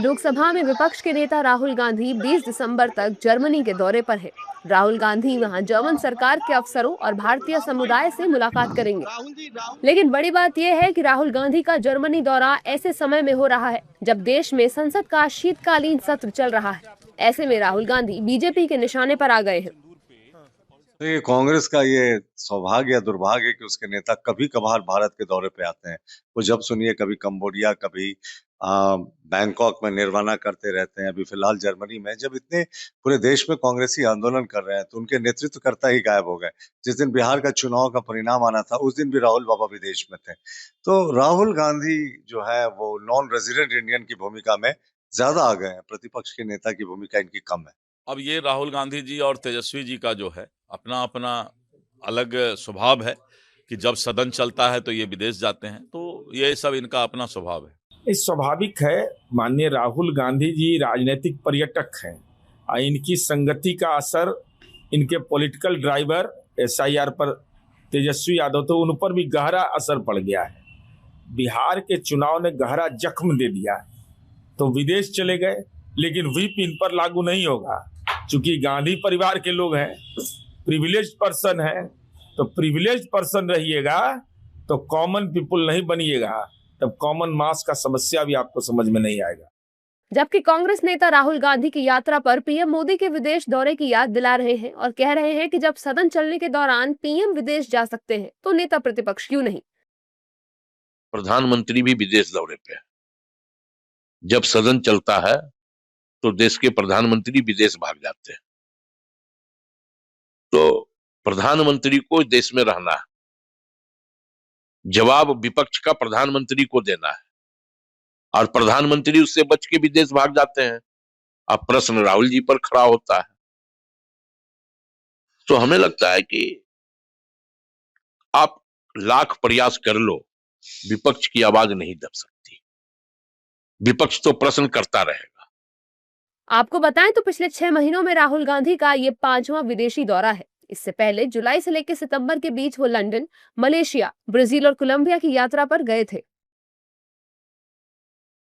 लोकसभा में विपक्ष के नेता राहुल गांधी 20 दिसंबर तक जर्मनी के दौरे पर है। राहुल गांधी वहां जर्मन सरकार के अफसरों और भारतीय समुदाय से मुलाकात करेंगे। लेकिन बड़ी बात यह है कि राहुल गांधी का जर्मनी दौरा ऐसे समय में हो रहा है जब देश में संसद का शीतकालीन सत्र चल रहा है। ऐसे में राहुल गांधी बीजेपी के निशाने पर आ गए हैं। तो ये कांग्रेस का ये सौभाग्य या दुर्भाग्य है कि उसके नेता कभी कभार भारत के दौरे पे आते हैं। वो जब सुनिए कभी कंबोडिया, कभी बैंकॉक में निर्वाणा करते रहते हैं। अभी फिलहाल जर्मनी में जब इतने पूरे देश में कांग्रेसी आंदोलन कर रहे हैं तो उनके नेतृत्वकर्ता ही गायब हो गए। जिस दिन बिहार का चुनाव का परिणाम आना था उस दिन भी राहुल बाबा विदेश में थे। तो राहुल गांधी जो है वो नॉन रेजिडेंट इंडियन की भूमिका में ज्यादा आ गए हैं। प्रतिपक्ष के नेता की भूमिका इनकी कम है। अब ये राहुल गांधी जी और तेजस्वी जी का जो है अपना अपना अलग स्वभाव है कि जब सदन चलता है तो ये विदेश जाते हैं, तो ये सब इनका अपना स्वभाव है। ये स्वाभाविक है। माननीय राहुल गांधी जी राजनीतिक पर्यटक हैं और इनकी संगति का असर इनके पॉलिटिकल ड्राइवर एसआईआर पर तेजस्वी यादव तो उन पर भी गहरा असर पड़ गया है। बिहार के चुनाव ने गहरा जख्म दे दिया है तो विदेश चले गए, लेकिन व्हिप इन पर लागू नहीं होगा। चूंकि गांधी परिवार के लोग हैं, प्रिविलेज्ड पर्सन है, तो प्रिविलेज्ड पर्सन रहिएगा तो कॉमन पीपुल नहीं बनिएगा, तब कॉमन मास का समस्या भी आपको समझ में नहीं आएगा। जबकि कांग्रेस नेता राहुल गांधी की यात्रा पर पीएम मोदी के विदेश दौरे की याद दिला रहे हैं और कह रहे हैं कि जब सदन चलने के दौरान पीएम विदेश जा सकते हैं तो नेता प्रतिपक्ष क्यों नहीं। प्रधानमंत्री भी विदेश दौरे पे है। जब सदन चलता है तो देश के प्रधानमंत्री विदेश भाग जाते हैं। तो प्रधानमंत्री को देश में रहना है, जवाब विपक्ष का प्रधानमंत्री को देना है और प्रधानमंत्री उससे बच के विदेश भाग जाते हैं। अब प्रश्न राहुल जी पर खड़ा होता है। तो हमें लगता है कि आप लाख प्रयास कर लो, विपक्ष की आवाज नहीं दब सकती। विपक्ष तो प्रश्न करता रहेगा। आपको बताएं तो पिछले 6 महीनों में राहुल गांधी का ये 5वां विदेशी दौरा है। इससे पहले जुलाई से लेकर सितंबर के बीच वो लंदन, मलेशिया, ब्राजील और कोलंबिया की यात्रा पर गए थे।